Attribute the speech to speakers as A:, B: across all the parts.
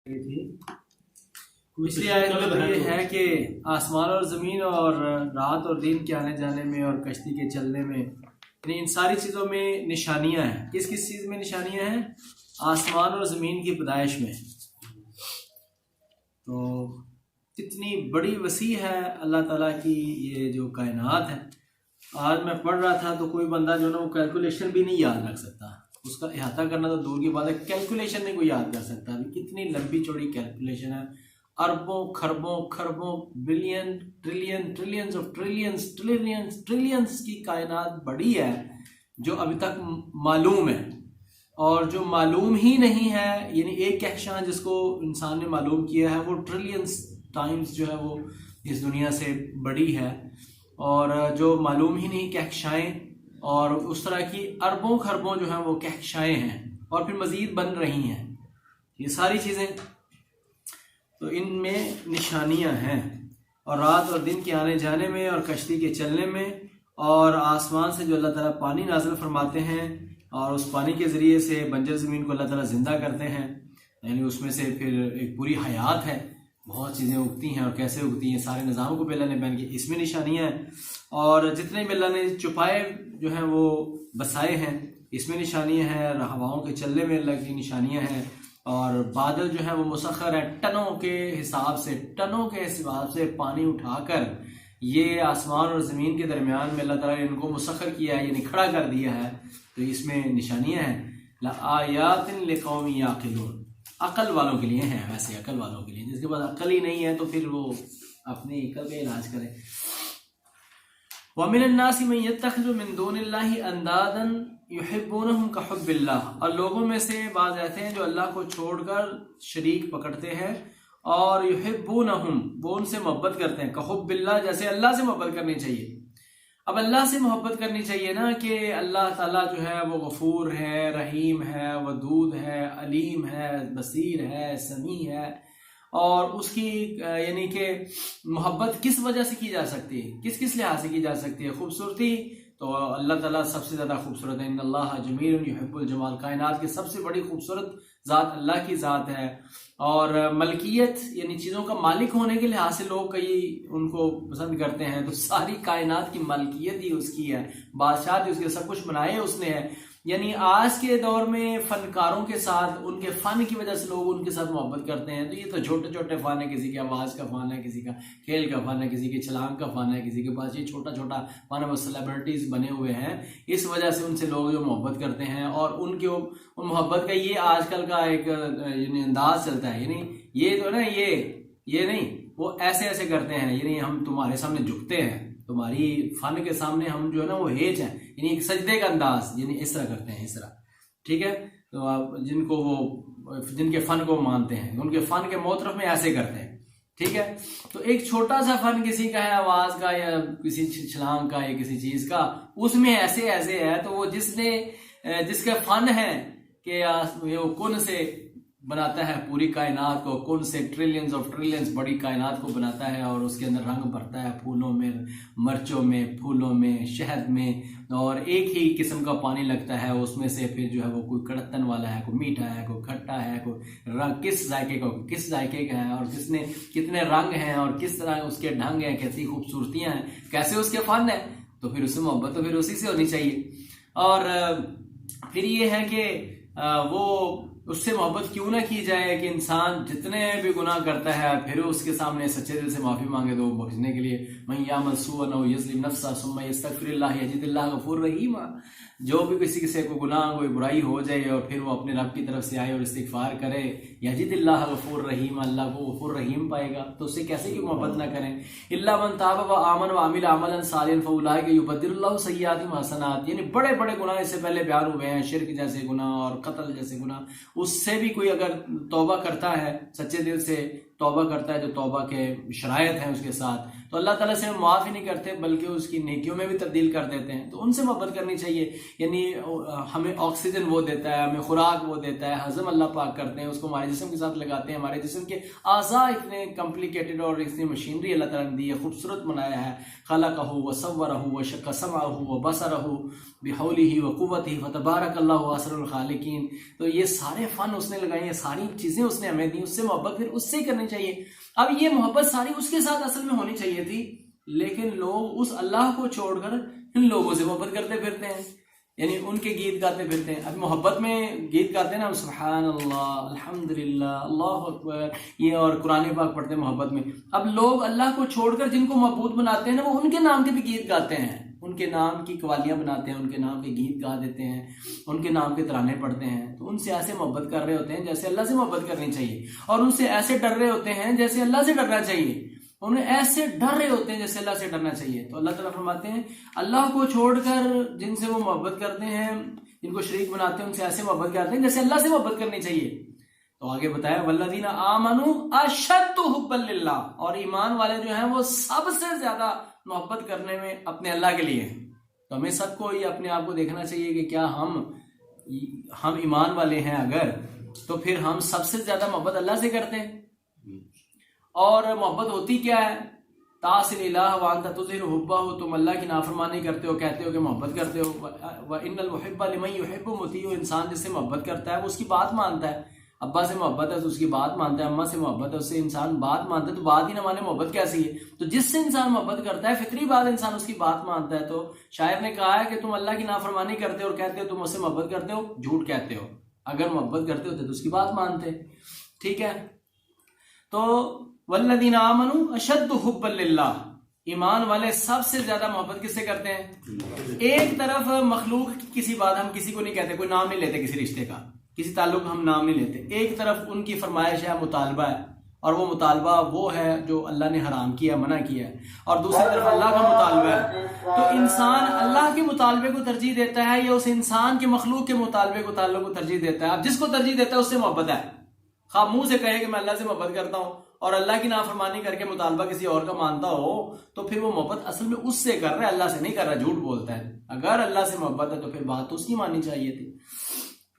A: تھی پچھلی آیت میں یہ ہے کہ آسمان اور زمین اور رات اور دن کے آنے جانے میں اور کشتی کے چلنے میں، یعنی ان ساری چیزوں میں نشانیاں ہیں۔ کس کس چیز میں نشانیاں ہیں؟ آسمان اور زمین کی پیدائش میں۔ تو کتنی بڑی وسیع ہے اللہ تعالیٰ کی یہ جو کائنات ہے۔ آج میں پڑھ رہا تھا تو کوئی بندہ جو نا وہ کیلکولیشن بھی نہیں یاد رکھ سکتا، اس کا احاطہ کرنا تو دور کی بات ہے، کیلکولیشن نہیں کوئی یاد کر سکتا۔ کتنی لمبی چوڑی کیلکولیشن ہے، اربوں خربوں خربوں بلین ٹریلینز آف ٹریلینز کی کائنات بڑی ہے جو ابھی تک معلوم ہے، اور جو معلوم ہی نہیں ہے، یعنی ایک کہکشاں جس کو انسان نے معلوم کیا ہے وہ ٹریلینز ٹائمز جو ہے وہ اس دنیا سے بڑی ہے، اور جو معلوم ہی نہیں کہکشائیں اور اس طرح کی اربوں خربوں جو ہیں وہ کہکشائیں ہیں، اور پھر مزید بن رہی ہیں۔ یہ ساری چیزیں تو ان میں نشانیاں ہیں، اور رات اور دن کے آنے جانے میں اور کشتی کے چلنے میں، اور آسمان سے جو اللہ تعالیٰ پانی نازل فرماتے ہیں اور اس پانی کے ذریعے سے بنجر زمین کو اللہ تعالیٰ زندہ کرتے ہیں، یعنی اس میں سے پھر ایک پوری حیات ہے، بہت چیزیں اگتی ہیں، اور کیسے اگتی ہیں سارے نظاموں کو بھی اللہ نے بیان کیا، اس میں نشانیاں ہیں۔ اور جتنے بھی اللہ نے چھپائے جو ہیں وہ بسائے ہیں، اس میں نشانیاں ہیں۔ ہواؤں کے چلنے میں اللہ کی نشانیاں ہیں، اور بادل جو ہے وہ مسخر ہے، ٹنوں کے حساب سے پانی اٹھا کر یہ آسمان اور زمین کے درمیان میں اللہ تعالیٰ نے ان کو مسخر کیا ہے، یعنی کھڑا کر دیا ہے، تو اس میں نشانیاں ہیں۔ لآیات لقوم یعقلون، عقل والوں کے لیے ہیں، ویسے عقل والوں کے لیے، جس کے پاس عقل ہی نہیں ہے تو پھر وہ اپنی عقل کا علاج کرے۔ وَمِنَ النَّاسِ مَن يَتَّخِذُ مِن دُونِ اللَّهِ أَندَادًا يُحِبُّونَهُمْ كَحُبِّ اللَّهِ، اور لوگوں میں سے بعض ایسے ہیں جو اللہ کو چھوڑ کر شریک پکڑتے ہیں، اور يُحِبُّونَهُمْ، وہ ان سے محبت کرتے ہیں، كَحُبِّ اللَّهِ، جیسے اللہ سے محبت کرنی چاہیے۔ اب اللہ سے محبت کرنی چاہیے نا، کہ اللہ تعالیٰ جو ہے وہ غفور ہے، رحیم ہے، ودود ہے، علیم ہے، بصیر ہے، سمیع ہے، اور اس کی یعنی کہ محبت کس وجہ سے کی جا سکتی ہے، کس کس لحاظ سے کی جا سکتی ہے؟ خوبصورتی، تو اللہ تعالیٰ سب سے زیادہ خوبصورت ہے، ان اللہ جمیل یحب الجمال، کائنات کی سب سے بڑی خوبصورت ذات اللہ کی ذات ہے۔ اور ملکیت، یعنی چیزوں کا مالک ہونے کے لحاظ سے لوگ کئی ان کو پسند کرتے ہیں، تو ساری کائنات کی ملکیت ہی اس کی ہے، بادشاہ اس کے، سب کچھ بنائے اس نے ہے۔ یعنی آج کے دور میں فنکاروں کے ساتھ، ان کے فن کی وجہ سے لوگ ان کے ساتھ محبت کرتے ہیں، تو یہ تو چھوٹے چھوٹے فن ہے، کسی کے آواز کا فن ہے، کسی کا کھیل کا فن ہے، کسی کے چھلانگ کا فن ہے، کسی کے پاس یہ چھوٹا چھوٹا فن ہے، وہ سیلیبریٹیز بنے ہوئے ہیں، اس وجہ سے ان سے لوگ جو محبت کرتے ہیں، اور ان کے محبت کا یہ آج کل کا ایک یعنی انداز چلتا ہے، یعنی یہ تو نا یہ نہیں، وہ ایسے ایسے کرتے ہیں، یعنی ہم تمہارے سامنے جھکتے ہیں، تمہاری فن کے سامنے ہم جو ہے نا وہ ہیج ہیں، یعنی ایک سجدے کا انداز، یعنی اس طرح کرتے ہیں، اس طرح، ٹھیک ہے؟ تو جن کے فن کو مانتے ہیں، ان کے فن کے موترف میں ایسے کرتے ہیں، ٹھیک ہے؟ تو ایک چھوٹا سا فن کسی کا ہے، آواز کا یا کسی چھلانگ کا یا کسی چیز کا، اس میں ایسے ہے، تو وہ جس کا فن ہے کہ وہ کن سے بناتا ہے پوری کائنات کو، کن سے ٹریلینز آف ٹریلینز بڑی کائنات کو بناتا ہے، اور اس کے اندر رنگ بھرتا ہے، پھولوں میں، مرچوں میں، پھولوں میں، شہد میں، اور ایک ہی قسم کا پانی لگتا ہے اس میں سے، پھر جو ہے وہ کوئی کڑتن والا ہے، کوئی میٹھا ہے، کوئی کھٹا ہے، کوئی رنگ کس ذائقے کا ہے، اور کتنے رنگ ہیں، اور کس طرح اس کے ڈھنگ ہیں، کیسی خوبصورتیاں ہیں، کیسے اس کے فن ہے، تو پھر اس سے محبت تو پھر اسی سے ہونی چاہیے۔ اور پھر یہ ہے کہ وہ اس سے محبت کیوں نہ کی جائے کہ انسان جتنے بھی گناہ کرتا ہے پھر اس کے سامنے سچے دل سے معافی مانگے تو بخشنے کے لیے، من یعمل سوءا او یظلم نفسہ ثم یستغفر اللہ یجد اللہ غفور رحیم، جو بھی کسی سے کوئی گناہ کوئی برائی ہو جائے اور پھر وہ اپنے رب کی طرف سے آئے اور استغفار کرے، یجد اللہ غفور رحیم، اللہ کو غفور رحیم پائے گا، تو اس سے کیسے کہ محبت نہ کریں۔ الا من تاب وآمن وعمل عملا صالحا فاولئک یبدل اللہ سیئاتہم حسنات، یعنی بڑے بڑے گناہ اس سے پہلے بیان ہوئے ہیں، شرک جیسے گناہ اور قتل جیسے گناہ، اس سے بھی کوئی اگر توبہ کرتا ہے، سچے دل سے توبہ کرتا ہے، جو توبہ کے شرائط ہیں اس کے ساتھ، تو اللہ تعالیٰ سے معاف ہی نہیں کرتے بلکہ اس کی نیکیوں میں بھی تبدیل کر دیتے ہیں، تو ان سے محبت کرنی چاہیے۔ یعنی ہمیں آکسیجن وہ دیتا ہے، ہمیں خوراک وہ دیتا ہے، ہضم اللہ پاک کرتے ہیں، اس کو ہمارے جسم کے ساتھ لگاتے ہیں، ہمارے جسم کے اعضاء اتنے کمپلیکیٹڈ اور اتنی مشینری اللہ تعالیٰ نے دی ہے، خوبصورت بنایا ہے، خلقہ وصورہ وشق سمعہ وبصرہ بحولہ وقوتہ فتبارک اللہ احسن الخالقین، تو یہ سارے سارے فن اس نے لگائے ہیں، ساری چیزیں اس نے ہمیں دی، اس سے محبت پھر اس سے ہی کرنی چاہیے۔ اب یہ محبت ساری اس کے ساتھ اصل میں ہونی چاہیے تھی، لیکن لوگ اس اللہ کو چھوڑ کر ان لوگوں سے محبت کرتے پھرتے ہیں، یعنی ان کے گیت گاتے پھرتے ہیں۔ اب محبت میں گیت گاتے ہیں نا، سبحان اللہ، الحمدللہ، اللہ اکبر، یہ اور قرآن پاک پڑھتے ہیں محبت میں۔ اب لوگ اللہ کو چھوڑ کر جن کو معبود بناتے ہیں نا، وہ ان کے نام کے بھی گیت گاتے ہیں، ان کے نام کی قوالیاں بناتے ہیں، ان کے نام کے گیت گا دیتے ہیں، ان کے نام کے ترانے پڑھتے ہیں۔ تو ان سے ایسے محبت کر رہے ہوتے ہیں جیسے اللہ سے محبت کرنی چاہیے، اور ان سے ایسے ڈر رہے ہوتے ہیں جیسے اللہ سے ڈرنا چاہیے، انہیں ایسے ڈر رہے ہوتے ہیں جیسے اللہ سے ڈرنا چاہیے۔ تو اللہ تعالیٰ فرماتے ہیں اللہ کو چھوڑ کر جن سے وہ محبت کرتے ہیں، جن کو شریک بناتے ہیں، ان سے ایسے محبت کرتے ہیں جیسے اللہ سے محبت کرنی چاہیے۔ تو آگے بتایا والذین آمنوا اشد حبا للہ، اور ایمان والے جو ہیں وہ سب سے زیادہ محبت کرنے میں اپنے اللہ کے لیے ہیں۔ تو ہمیں سب کو یہ اپنے آپ کو دیکھنا چاہیے کہ کیا ہم ایمان والے ہیں اگر، تو پھر ہم سب سے زیادہ محبت اللہ سے کرتے ہیں۔ اور محبت ہوتی کیا ہے؟ تاصل الہ وانت تظہر حبہ، تم اللہ کی نافرمانی کرتے ہو، کہتے ہو کہ محبت کرتے ہو۔ وان المحب لمن یحب مطیع، انسان جس سے محبت کرتا ہے وہ اس کی بات مانتا ہے۔ ابا سے محبت ہے تو اس کی بات مانتا ہے، اماں سے محبت ہے اس سے انسان بات مانتا ہے، تو بات ہی نہ مانے محبت کیسی ہے؟ تو جس سے انسان محبت کرتا ہے فطری بات انسان اس کی بات مانتا ہے۔ تو شاعر نے کہا ہے کہ تم اللہ کی نافرمانی کرتے ہو اور کہتے ہو تم اس سے محبت کرتے ہو، جھوٹ کہتے ہو۔ اگر محبت کرتے ہوتے تو اس کی بات مانتے۔ ٹھیک ہے، تو والذین آمنوا اشد حبا للہ، ایمان والے سب سے زیادہ محبت کس سے کرتے ہیں؟ ایک طرف مخلوق کی کسی بات، ہم کسی کو نہیں کہتے، کوئی نام نہیں لیتے کسی رشتے کا، کسی تعلق ہم نام نہیں لیتے۔ ایک طرف ان کی فرمائش ہے، مطالبہ ہے، اور وہ مطالبہ وہ ہے جو اللہ نے حرام کیا، منع کیا ہے، اور دوسری طرف اللہ کا مطالبہ ہے۔ تو انسان اللہ کے مطالبے کو ترجیح دیتا ہے یا اس انسان کے مخلوق کے مطالبے کو تعلق کو ترجیح دیتا ہے؟ اب جس کو ترجیح دیتا ہے اس سے محبت ہے، خواہ منہ سے کہے کہ میں اللہ سے محبت کرتا ہوں اور اللہ کی نافرمانی کر کے مطالبہ کسی اور کا مانتا ہو، تو پھر وہ محبت اصل میں اس سے کر رہا ہے، اللہ سے نہیں کر رہا، جھوٹ بولتا ہے۔ اگر اللہ سے محبت ہے تو پھر بات تو اس کی ماننی چاہیے تھی۔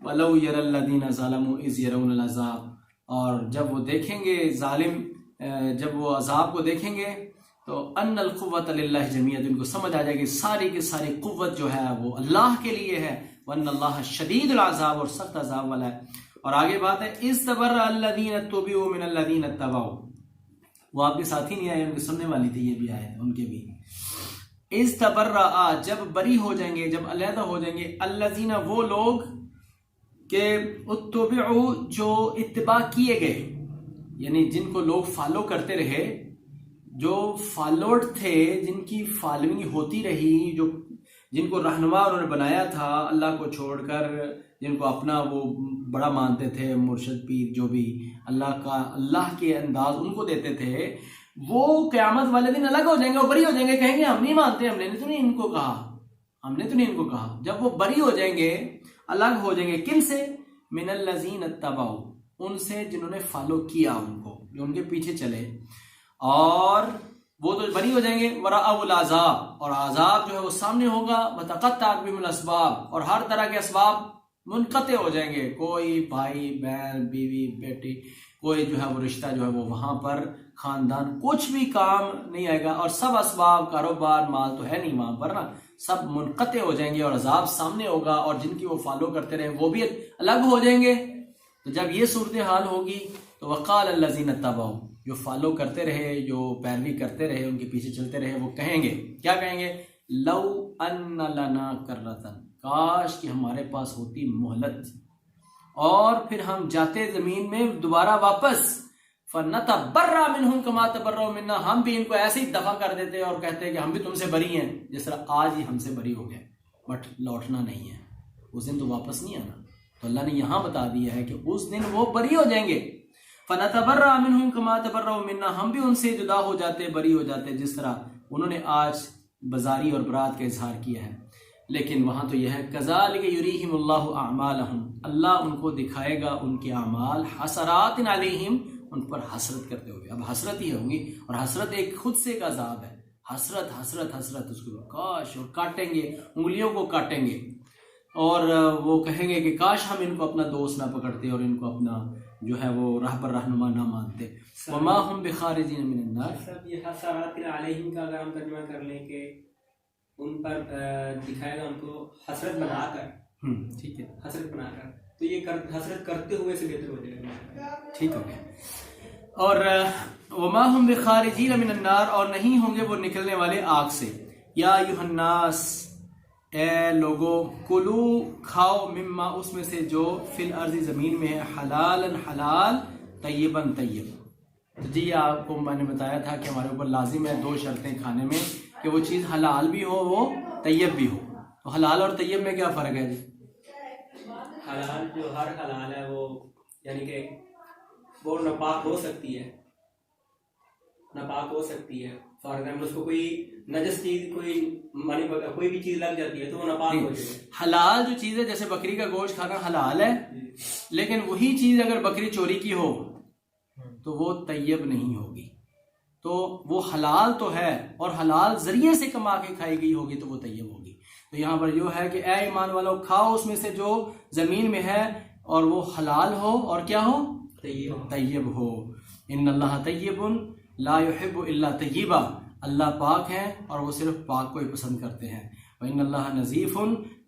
A: وَلَوْ يَرَى الَّذِينَ ظَلَمُوا إِذْ يَرَوْنَ الْعَذَابَ، اور جب وہ دیکھیں گے ظالم، جب وہ عذاب کو دیکھیں گے تو ان القوۃ للہ جمیعۃ، ان کو سمجھ آ جائے گی ساری کی ساری قوت جو ہے وہ اللہ کے لیے ہے، وَأَنَّ اللَّهَ شَدِيدُ الْعَذَابِ، اور سخت عذاب والا ہے۔ اور آگے بات ہے اِسْتَبَرَّأَ الَّذِينَ اتُّبِعُوا مِنَ الَّذِينَ اتَّبَعُوا، وہ آپ کے ساتھی نہیں آئے، ان کے سننے والی تھی یہ بھی آئے ان کے بھی۔ اِسْتَبَرَّأَ، جب بری ہو جائیں گے، جب علیحدہ ہو جائیں گے، الَّذِينَ، وہ لوگ کہ اتبعوا، جو اتباع کیے گئے، یعنی جن کو لوگ فالو کرتے رہے، جو فالوڈ تھے، جن کی فالوئنگ ہوتی رہی، جو جن کو رہنما انہوں نے بنایا تھا اللہ کو چھوڑ کر، جن کو اپنا وہ بڑا مانتے تھے، مرشد پیر جو بھی اللہ کے انداز ان کو دیتے تھے، وہ قیامت والے دن الگ ہو جائیں گے، وہ بری ہو جائیں گے، کہیں گے ہم نہیں مانتے، ہم نے تو نہیں ان کو کہا، ہم نے تو نہیں ان کو کہا۔ جب وہ بری ہو جائیں گے، الگ ہو جائیں گے، کن سے؟ من الذین اتبعوا، ان سے جنہوں نے فالو کیا ان کو، جو ان کے پیچھے چلے، اور وہ تو بری ہو جائیں گے۔ ورأوا العذاب، اور عذاب جو ہے وہ سامنے ہوگا، وتقطعت بهم الاسباب، اور ہر طرح کے اسباب منقطع ہو جائیں گے، کوئی بھائی بہن بیوی بیٹی، کوئی جو ہے وہ رشتہ جو ہے وہ وہاں پر خاندان، کچھ بھی کام نہیں آئے گا، اور سب اسباب، کاروبار، مال تو ہے نہیں وہاں پر نا، سب منقطع ہو جائیں گے، اور عذاب سامنے ہوگا، اور جن کی وہ فالو کرتے رہے وہ بھی الگ ہو جائیں گے۔ تو جب یہ صورتحال ہوگی تو وقال الذین اتبعوا، جو فالو کرتے رہے، جو پیروی کرتے رہے، ان کے پیچھے چلتے رہے، وہ کہیں گے، کیا کہیں گے؟ لو ان لنا کرۃ، کاش کہ ہمارے پاس ہوتی مہلت، اور پھر ہم جاتے زمین میں دوبارہ واپس، فنتبرأ منہم کما تبرؤوا منا، ہم بھی ان کو ایسے ہی دفع کر دیتے اور کہتے کہ ہم بھی تم سے بری ہیں جس طرح آج ہی ہم سے بری ہو گئے، بٹ لوٹنا نہیں ہے، اس دن تو واپس نہیں آنا۔ تو اللہ نے یہاں بتا دیا ہے کہ اس دن وہ بری ہو جائیں گے، فنتبرأ منہم کما تبرؤوا منا، ہم بھی ان سے جدا ہو جاتے، بری ہو جاتے، جس طرح انہوں نے آج بزاری اور برات کا اظہار کیا ہے۔ لیکن وہاں تو یہ ہے کذالک یریہم اللہ اعمالہم، اللہ ان کو دکھائے گا ان کے اعمال، حسرات علیہم، ان پر حسرت کرتے ہوئے، اب حسرت ہی ہوں گی، اور حسرت ایک خود سے ایک عذاب ہے، حسرت حسرت حسرت، اس کو کاش، اور کاٹیں گے، انگلیوں کو کاٹیں گے، اور وہ کہیں گے کہ کاش ہم ان کو اپنا دوست نہ پکڑتے اور ان کو اپنا جو ہے وہ راہ پر رہنما نہ مانتے۔ وما ہم بخارجین من النار،
B: سب یہ حسرات علیہم کا اگر ہم ترجمہ کر لیں کہ ان پر دکھائے گا ان کو حسرت بنا کر،
A: ٹھیک ہے،
B: حسرت بنا کر، تو یہ حسرت کرتے ہوئے سے بہتر ہو جائے گا.
A: ٹھیک ہو گیا. اور وما هم بخارجین من النار، اور نہیں ہوں گے وہ نکلنے والے آگ سے. یا ایھا الناس، اے لوگو، کلو کھاؤ، مما اس میں سے جو فی الارض زمین میں ہے، حلالا حلال، طیبا طیب. تو جی آپ کو میں نے بتایا تھا کہ ہمارے اوپر لازم ہے 2 شرطیں کھانے میں، کہ وہ چیز حلال بھی ہو، وہ طیب بھی ہو. تو حلال اور طیب میں کیا فرق ہے جی؟
B: حلال جو ہر حلال ہے وہ یعنی کہ وہ ناپاک ہو سکتی ہے، ناپاک ہو سکتی ہے. فار ایگزامپل اس کو کوئی نجس چیز، کوئی بھی چیز لگ جاتی ہے تو وہ ناپاک ہو جائے گی.
A: حلال جو چیز ہے، جیسے بکری کا گوشت کھانا حلال ہے، لیکن وہی چیز اگر بکری چوری کی ہو تو وہ طیب نہیں ہوگی. تو وہ حلال تو ہے اور حلال ذریعے سے کما کے کھائی گئی ہوگی تو وہ طیب ہوگی. تو یہاں پر یہ ہے کہ اے ایمان والو، کھاؤ اس میں سے جو زمین میں ہے اور وہ حلال ہو اور کیا ہو؟ طیب ہو. ان اللہ طیب لا يحب الا طیبا، اللہ پاک ہیں اور وہ صرف پاک کو ہی پسند کرتے ہیں. وان اللہ نظیف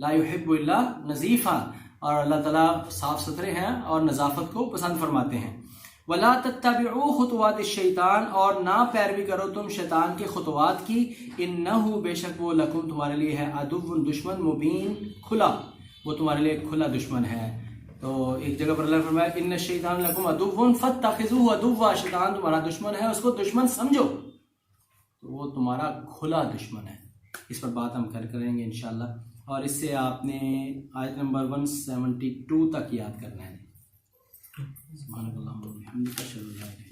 A: لا يحب الا نظیفا، اور اللہ تعالیٰ صاف ستھرے ہیں اور نظافت کو پسند فرماتے ہیں. ولا تتبعوا خطوات الشیطان، اور نہ پیروی کرو تم شیطان کے خطوات کی. انہ، بے شک وہ، لکم تمہارے لیے ہے، عدو دشمن، مبین کھلا، وہ تمہارے لیے کھلا دشمن ہے. تو ایک جگہ پر اللہ نے فرمایا ان الشیطان لکم عدو فاتخذوه عدوا، شیطان تمہارا دشمن ہے، اس کو دشمن سمجھو. تو وہ تمہارا کھلا دشمن ہے. اس پر بات ہم کریں گے انشاءاللہ. اور اس سے آپ نے آیت نمبر 172 تک یاد کرنا ہے. سبحانک اللہم و بحمدک، اشہد ان لا الہ الا انت